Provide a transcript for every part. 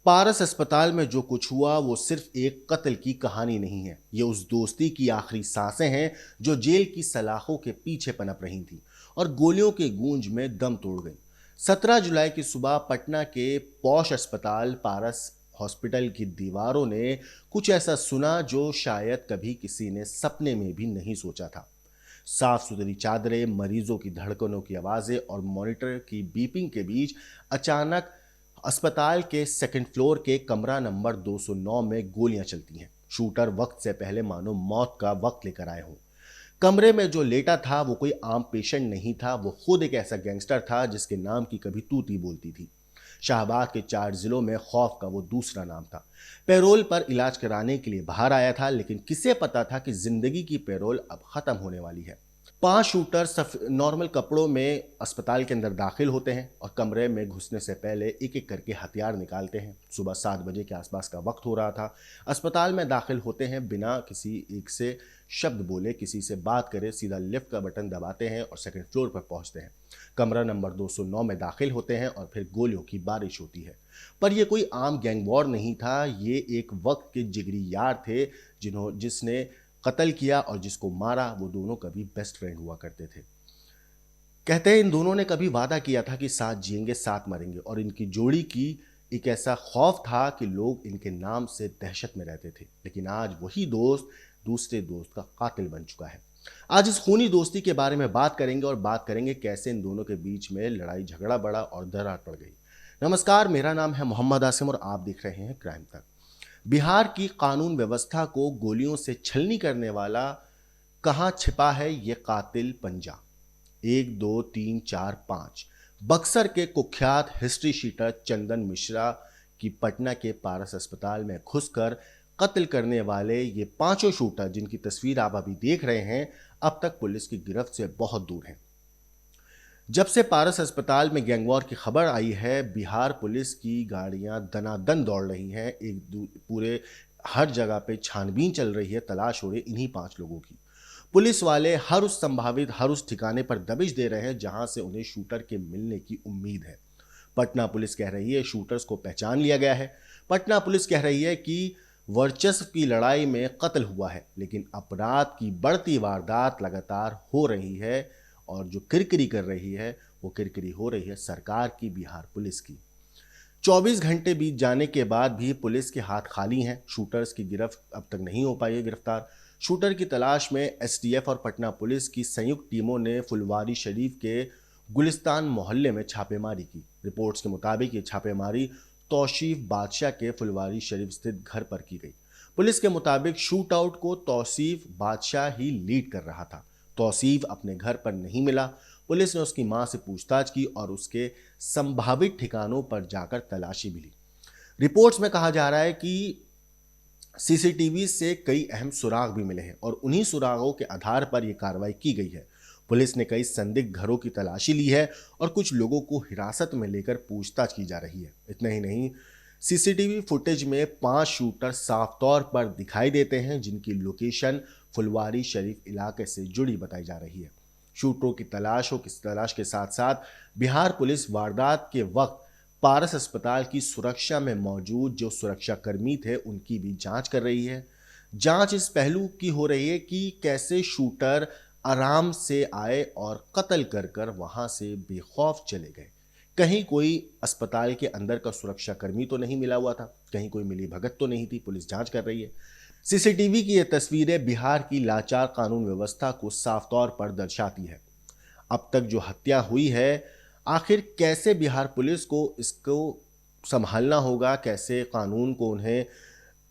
पारस अस्पताल में जो कुछ हुआ वो सिर्फ एक कत्ल की कहानी नहीं है। ये उस दोस्ती की आखिरी सांसें हैं जो जेल की सलाखों के पीछे पनप रही थी और गोलियों के गूंज में दम तोड़ गई। 17 जुलाई की सुबह पटना के पॉश अस्पताल पारस हॉस्पिटल की दीवारों ने कुछ ऐसा सुना जो शायद कभी किसी ने सपने में भी नहीं सोचा था। साफ सुथरी चादरें, मरीजों की धड़कनों की आवाजें और मॉनिटर की बीपिंग के बीच अचानक अस्पताल के सेकंड फ्लोर के कमरा नंबर 209 में गोलियां चलती हैं। शूटर वक्त से पहले मानो मौत का वक्त लेकर आए हों। कमरे में जो लेटा था वो कोई आम पेशेंट नहीं था, वो खुद एक ऐसा गैंगस्टर था जिसके नाम की कभी तूती बोलती थी। शाहबाद के 4 जिलों में खौफ का वो दूसरा नाम था। पैरोल पर इलाज कराने के लिए बाहर आया था, लेकिन किसे पता था कि जिंदगी की पैरोल अब खत्म होने वाली है। 5 शूटर नॉर्मल कपड़ों में अस्पताल के अंदर दाखिल होते हैं और कमरे में घुसने से पहले एक एक करके हथियार निकालते हैं। सुबह 7 बजे के आसपास का वक्त हो रहा था। अस्पताल में दाखिल होते हैं, बिना किसी एक से शब्द बोले, किसी से बात करे, सीधा लिफ्ट का बटन दबाते हैं और सेकंड फ्लोर पर पहुंचते हैं। कमरा नंबर 209 में दाखिल होते हैं और फिर गोलियों की बारिश होती है। पर यह कोई आम गैंग वॉर नहीं था, ये एक वक्त के जिगरी यार थे जिसने कत्ल किया और जिसको मारा वो दोनों कभी बेस्ट फ्रेंड हुआ करते थे। कहते हैं इन दोनों ने कभी वादा किया था कि साथ जिएंगे साथ मरेंगे, और इनकी जोड़ी की एक ऐसा खौफ था कि लोग इनके नाम से दहशत में रहते थे। लेकिन आज वही दोस्त दूसरे दोस्त का कातिल बन चुका है। आज इस खूनी दोस्ती के बारे में बात करेंगे और बात करेंगे कैसे इन दोनों के बीच में लड़ाई झगड़ा बढ़ा और दरार पड़ गई। नमस्कार, मेरा नाम है मोहम्मद आसिम और आप देख रहे हैं क्राइम तक। बिहार की कानून व्यवस्था को गोलियों से छलनी करने वाला कहां छिपा है ये कातिल पंजा? 1 2 3 4 5 बक्सर के कुख्यात हिस्ट्री शीटर चंदन मिश्रा की पटना के पारस अस्पताल में घुसकर कत्ल करने वाले ये पांचों शूटर, जिनकी तस्वीर आप अभी देख रहे हैं, अब तक पुलिस की गिरफ्त से बहुत दूर हैं। जब से पारस अस्पताल में गैंगवॉर की खबर आई है, बिहार पुलिस की गाड़ियां दनादन दौड़ रही हैं। पूरे हर जगह पे छानबीन चल रही है, तलाश हो रही है इन्हीं 5 लोगों की। पुलिस वाले हर उस ठिकाने पर दबिश दे रहे हैं जहां से उन्हें शूटर के मिलने की उम्मीद है। पटना पुलिस कह रही है शूटर्स को पहचान लिया गया है। पटना पुलिस कह रही है कि वर्चस्व की लड़ाई में कत्ल हुआ है, लेकिन अपराध की बढ़ती वारदात लगातार हो रही है और जो किरकिरी कर रही है वो किरकिरी हो रही है सरकार की, बिहार पुलिस की। 24 घंटे बीत जाने के बाद भी पुलिस के हाथ खाली हैं। शूटर्स की गिरफ्त अब तक नहीं हो पाई है गिरफ्तार। शूटर की तलाश में एसटीएफ और पटना पुलिस की संयुक्त टीमों ने फुलवारी शरीफ के गुलिस्तान मोहल्ले में छापेमारी की। रिपोर्ट्स के मुताबिक ये छापेमारी तौसीफ बादशाह के फुलवारी शरीफ स्थित घर पर की गई। पुलिस के मुताबिक शूट आउट को तौसीफ बादशाह ही लीड कर रहा था। तौसीफ अपने घर पर नहीं मिला। पुलिस ने उसकी मां से पूछताछ की और उसके संभावित ठिकानों पर जाकर तलाशी भी ली। रिपोर्ट्स में कहा जा रहा है कि सीसीटीवी से कई अहम सुराग भी मिले हैं और उन्हीं सुरागों के आधार पर यह कार्रवाई की गई है। पुलिस ने कई संदिग्ध घरों की तलाशी ली है और कुछ लोगों को हिरासत में लेकर पूछताछ की जा रही है। इतना ही नहीं, सीसीटीवी फुटेज में 5 शूटर साफ तौर पर दिखाई देते हैं जिनकी लोकेशन फुलवारी शरीफ इलाके से जुड़ी बताई जा रही है। शूटरों की तलाश के साथ साथ बिहार पुलिस वारदात के वक्त पारस अस्पताल की सुरक्षा में मौजूद जो सुरक्षाकर्मी थे उनकी भी जांच कर रही है। जांच इस पहलू की हो रही है कि कैसे शूटर आराम से आए और कत्ल कर कर वहां से बेखौफ चले गए। कहीं कोई अस्पताल के अंदर का सुरक्षाकर्मी तो नहीं मिला हुआ था, कहीं कोई मिली भगत तो नहीं थी। पुलिस जांच कर रही है। सीसीटीवी की ये तस्वीरें बिहार की लाचार कानून व्यवस्था को साफ तौर पर दर्शाती है। अब तक जो हत्या हुई है, आखिर कैसे बिहार पुलिस को इसको संभालना होगा, कैसे कानून को उन्हें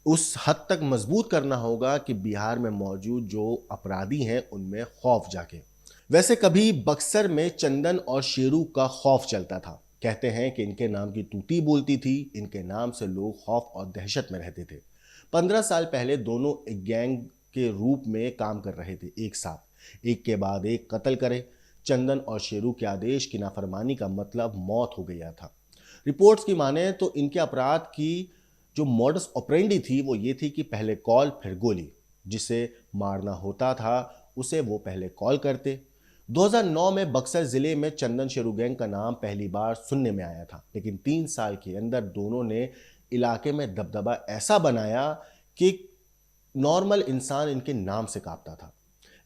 उस हद तक मजबूत करना होगा कि बिहार में मौजूद जो अपराधी हैं उनमें खौफ जागे। वैसे कभी बक्सर में चंदन और शेरू का खौफ चलता था। कहते हैं कि इनके नाम की तूती बोलती थी, इनके नाम से लोग खौफ और दहशत में रहते थे। 15 साल पहले दोनों एक गैंग के रूप में काम कर रहे थे, एक साथ एक के बाद एक कत्ल करे। चंदन और शेरू के आदेश की नाफरमानी का मतलब मौत हो गया था। रिपोर्ट्स की माने तो इनके अपराध की जो मॉडस ऑपरेंडी थी वो ये थी कि पहले कॉल फिर गोली। जिसे मारना होता था उसे वो पहले कॉल करते। 2009 में बक्सर जिले में चंदन शेरू गैंग का नाम पहली बार सुनने में आया था, लेकिन 3 साल के अंदर दोनों ने इलाके में दबदबा ऐसा बनाया कि नॉर्मल इंसान इनके नाम से कांपता था।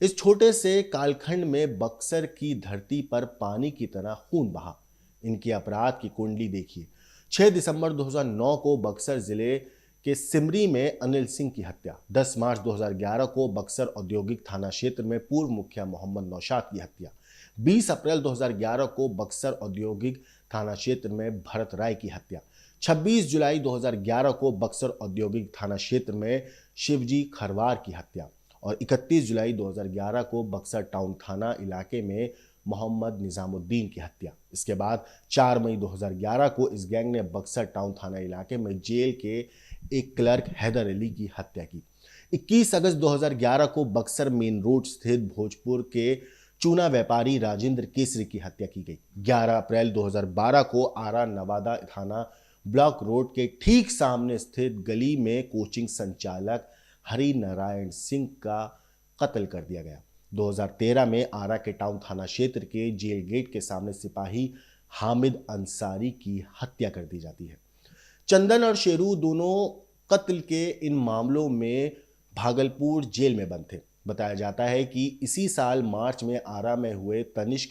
इस छोटे से कालखंड में बक्सर की धरती पर पानी की तरह खून बहा। इनकी अपराध की कुंडली देखिए। 6 दिसंबर 2009 को बक्सर जिले के सिमरी में अनिल सिंह की हत्या। 10 मार्च 2011 को बक्सर औद्योगिक थाना क्षेत्र में पूर्व मुखिया मोहम्मद नौशाद की हत्या। 20 अप्रैल 2011 को बक्सर औद्योगिक थाना क्षेत्र में भरत राय की हत्या। 26 जुलाई 2011 को बक्सर औद्योगिक थाना क्षेत्र में शिवजी खरवार की हत्या और 31 जुलाई 2011 को बक्सर टाउन थाना इलाके में मोहम्मद निजामुद्दीन की हत्या। इसके बाद 4 मई 2011 को इस गैंग ने बक्सर टाउन थाना इलाके में जेल के एक क्लर्क हैदर अली की हत्या की। 21 अगस्त 2011 को बक्सर मेन रोड स्थित भोजपुर के चूना व्यापारी राजेंद्र केसरी की हत्या की गई। 11 अप्रैल 2012 को आरा नवादा थाना ब्लॉक रोड के ठीक सामने स्थित गली में कोचिंग संचालक हरि नारायण सिंह का कत्ल कर दिया गया। 2013 में आरा के टाउन थाना क्षेत्र के जेल गेट के सामने सिपाही हामिद अंसारी की हत्या कर दी जाती है। चंदन और शेरू दोनों कत्ल के इन मामलों में भागलपुर जेल में बंद थे। बताया जाता है कि इसी साल मार्च में आरा में हुए तनिष्क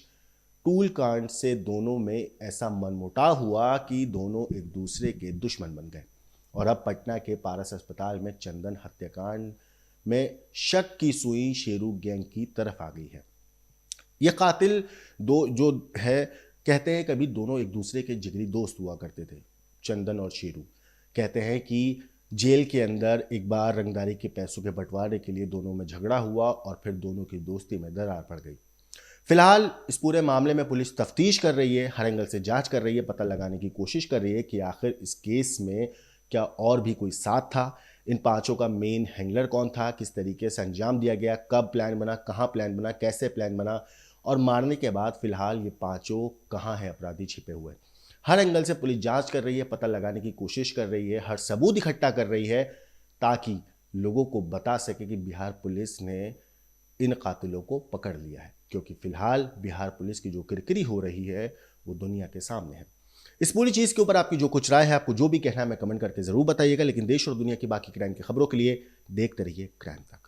टूल कांड से दोनों में ऐसा मनमुटाव हुआ कि दोनों एक दूसरे के दुश्मन बन गए और अब पटना के पारस अस्पताल में चंदन हत्याकांड में शक की सुई शेरू गैंग की तरफ आ गई है। यह कातिल दो जो है कहते हैं कभी दोनों एक दूसरे के जिगरी दोस्त हुआ करते थे। चंदन और शेरू कहते हैं कि जेल के अंदर एक बार रंगदारी के पैसों के बंटवारे के लिए दोनों में झगड़ा हुआ और फिर दोनों की दोस्ती में दरार पड़ गई। फिलहाल इस पूरे मामले में पुलिस तफ्तीश कर रही है, हर एंगल से जांच कर रही है, पता लगाने की कोशिश कर रही है कि आखिर इस केस में क्या और भी कोई साथ था, इन पांचों का मेन हैंडलर कौन था, किस तरीके से अंजाम दिया गया, कब प्लान बना, कहाँ प्लान बना, कैसे प्लान बना और मारने के बाद फिलहाल ये पांचों कहाँ हैं अपराधी छिपे हुए। हर एंगल से पुलिस जांच कर रही है, पता लगाने की कोशिश कर रही है, हर सबूत इकट्ठा कर रही है ताकि लोगों को बता सके कि बिहार पुलिस ने इन कातिलों को पकड़ लिया है, क्योंकि फिलहाल बिहार पुलिस की जो किरकिरी हो रही है वो दुनिया के सामने है। इस पूरी चीज़ के ऊपर आपकी जो कुछ राय है, आपको जो भी कहना है मैं कमेंट करके ज़रूर बताइएगा। लेकिन देश और दुनिया की बाकी क्राइम की खबरों के लिए देखते रहिए क्राइम तक।